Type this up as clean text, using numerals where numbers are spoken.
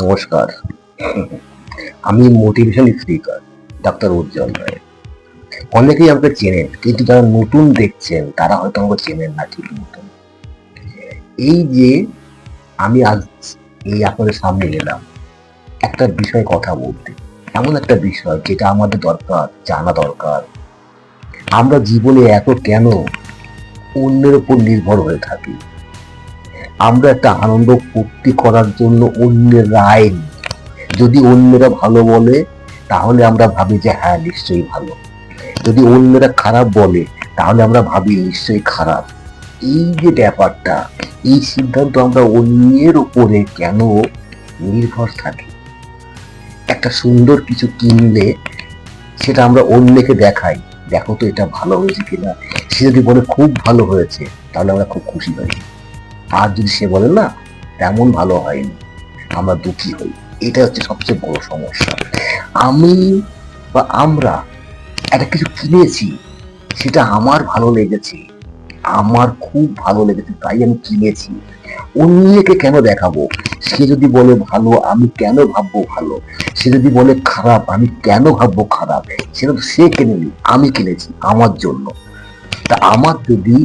নমস্কার। আমি motivation speaker doctor উজ্জ্বল রায়। অনেকেই আমাকে চেনেন, কিন্তু যারা নতুন দেখছেন তারা হয়তো আমাকে চেনেন না ঠিক মতন। এই যে আমি আজ আপনাদের সামনে এলাম একটা বিষয়ে কথা বলতে, এমন একটা বিষয় যেটা আমাদের দরকার, জানা দরকার। আমরা জীবনে এত কেন অন্যের উপর নির্ভর হয়ে থাকি? আমরা একটা আনন্দ ফুর্তি করার জন্য অন্যের রায় নিই। যদি অন্যেরা ভালো বলে তাহলে আমরা ভাবি যে হ্যাঁ নিশ্চয়ই ভালো, যদি অন্যেরা খারাপ বলে তাহলে আমরা ভাবি নিশ্চয়ই খারাপ। এই যে ব্যাপারটা, এই সিদ্ধান্ত আমরা অন্যের উপরে কেন নির্ভর থাকি? একটা সুন্দর কিছু কিনলে সেটা আমরা অন্যকে দেখাই, দেখো তো এটা ভালো হয়েছে কিনা। সে যদি বলে খুব ভালো হয়েছে তাহলে আমরা খুব খুশি হই, আর যদি সে বলে না তেমন ভালো হয়নি, আমরা দুঃখী হই। এটা হচ্ছে সবচেয়ে বড় সমস্যা। আমি বা আমরা একটা কিছু কিনেছি, সেটা আমার ভালো লেগেছে, আমার খুব ভালো লেগেছে তাই আমি কিনেছি। অন্যকে কেন দেখাবো? সে যদি বলে ভালো আমি কেন ভাববো ভালো, সে যদি বলে খারাপ আমি কেন ভাববো খারাপ? সেটা তো সে কিনেনি, আমি কিনেছি আমার জন্য। তা আমার যদি